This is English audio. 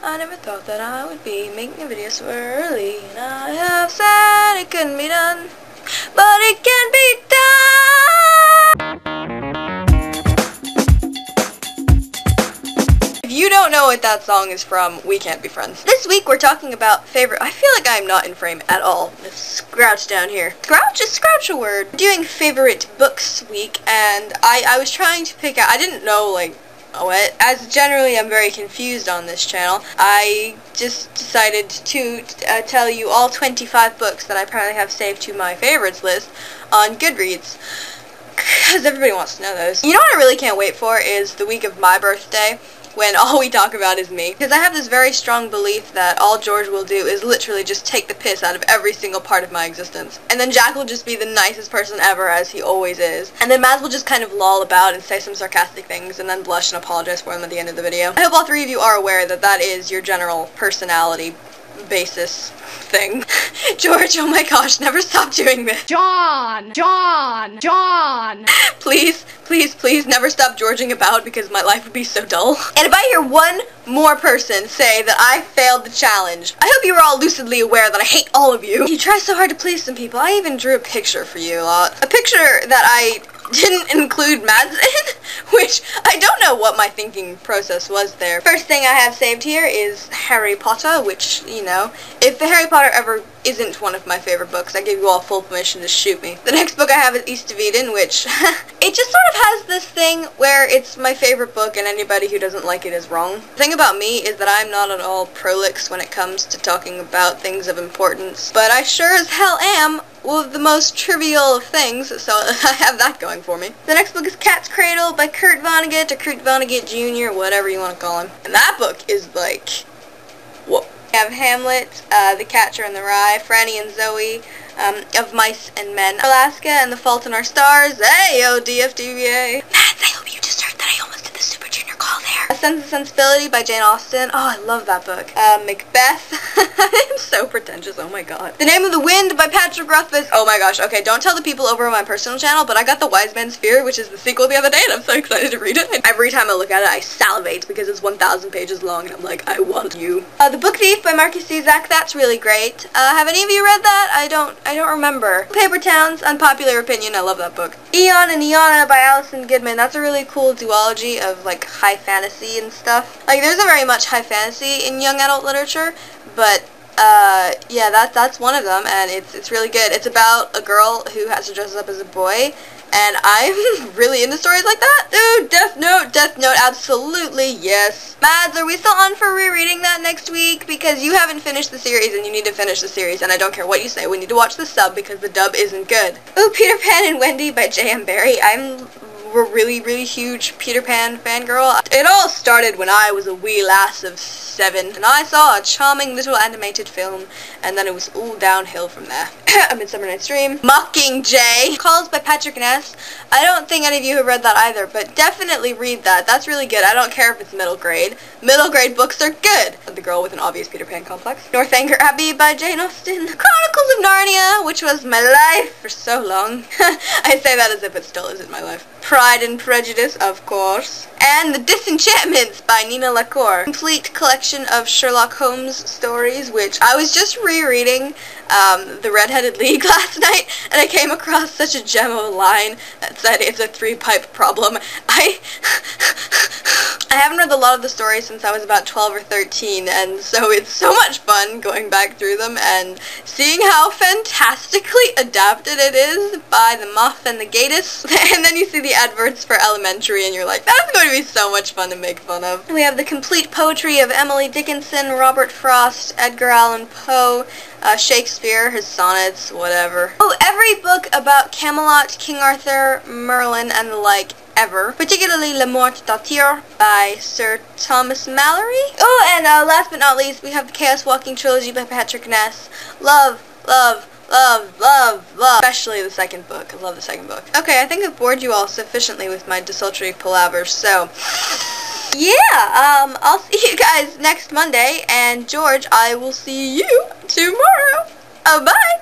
I never thought that I would be making a video so early, and I have said it couldn't be done, but it can be done! If you don't know what that song is from, we can't be friends. This week we're talking about favorite. I feel like I'm not in frame at all. Let's scrouch down here. Scrouch is scrouch a word. We're doing favorite books week, and I was trying to pick out, I didn't know like what, as generally I'm very confused on this channel. I just decided to tell you all 25 books that I probably have saved to my favorites list on Goodreads, because everybody wants to know those. You know what I really can't wait for is the week of my birthday, when all we talk about is me. Because I have this very strong belief that all George will do is literally just take the piss out of every single part of my existence. And then Jack will just be the nicest person ever, as he always is. And then Maz will just kind of loll about and say some sarcastic things and then blush and apologize for them at the end of the video. I hope all three of you are aware that that is your general personality basis thing. George, oh my gosh, never stop doing this. John! Please, please, please never stop Georging about, because my life would be so dull. And if I hear one more person say that I failed the challenge, I hope you are all lucidly aware that I hate all of you. You try so hard to please some people. I even drew a picture for you lot. A picture that I didn't include Mads in, which I don't know what my thinking process was there. First thing I have saved here is Harry Potter, which, you know, if the Harry Potter ever isn't one of my favorite books, I give you all full permission to shoot me. The next book I have is East of Eden, which it just sort of has this thing where it's my favorite book and anybody who doesn't like it is wrong. The thing about me is that I'm not at all prolix when it comes to talking about things of importance, but I sure as hell am well, the most trivial of things, so I have that going for me. The next book is Cat's Cradle by Kurt Vonnegut, or Kurt Vonnegut Jr., whatever you want to call him. And that book is like, whoa. We have Hamlet, The Catcher in the Rye, Franny and Zoe, Of Mice and Men, Alaska, and The Fault in Our Stars. Hey, yo, DFTBA. Mads, I hope you just heard that I almost did the Super Junior call there. A Sense and Sensibility by Jane Austen. Oh, I love that book. Macbeth. I'm so pretentious, oh my god. The Name of the Wind by Patrick Rothfuss. Oh my gosh, okay, don't tell the people over on my personal channel, but I got The Wise Man's Fear, which is the sequel the other day, and I'm so excited to read it. Every time I look at it, I salivate because it's 1,000 pages long, and I'm like, I want you. The Book Thief by Marcus Cizak. That's really great. Have any of you read that? I don't remember. Paper Towns, Unpopular Opinion. I love that book. Eon and Iana by Alison Goodman. That's a really cool duology of like high fantasy and stuff. Like, there's a very much high fantasy in young adult literature, but yeah, that's one of them, and it's really good. It's about a girl who has to dress up as a boy, and I'm really into stories like that. Ooh, Death Note, absolutely, yes. Mads, are we still on for rereading that next week? Because you haven't finished the series, and you need to finish the series, and I don't care what you say, we need to watch the sub, because the dub isn't good. Ooh, Peter Pan and Wendy by J.M. Barrie. I'm a really, really huge Peter Pan fangirl. It all started when I was a wee lass of 7, and I saw a charming little animated film, and then it was all downhill from there. A Midsummer Night's Dream. Mockingjay. Calls by Patrick Ness. I don't think any of you have read that either, but definitely read that. That's really good. I don't care if it's middle grade. Middle grade books are good. The Girl with an Obvious Peter Pan Complex. Northanger Abbey by Jane Austen. Chronicles of Narnia, which was my life for so long. I say that as if it still isn't my life. Pride and Prejudice, of course. And The Disenchantments by Nina LaCour. Complete collection of Sherlock Holmes stories, which I was just rereading The Red-Headed League last night, and I came across such a gem of a line that said it's a 3-pipe problem. I haven't read a lot of the stories since I was about 12 or 13, and so it's so much fun going back through them and seeing how fantastically adapted it is by the Moth and the Gatus. And then you see the adverts for Elementary, and you're like, that's going to be so much fun to make fun of. We have the complete poetry of Emily Dickinson, Robert Frost, Edgar Allan Poe, Shakespeare, his sonnets, whatever. Oh, every book about Camelot, King Arthur, Merlin, and the like ever. Particularly Le Morte d'Arthur by Sir Thomas Malory. Oh, and last but not least, we have the Chaos Walking Trilogy by Patrick Ness. Love, love, love, love, love. Especially the second book. I love the second book. Okay, I think I've bored you all sufficiently with my desultory palaver, so yeah, I'll see you guys next Monday, and George, I will see you tomorrow. Bye!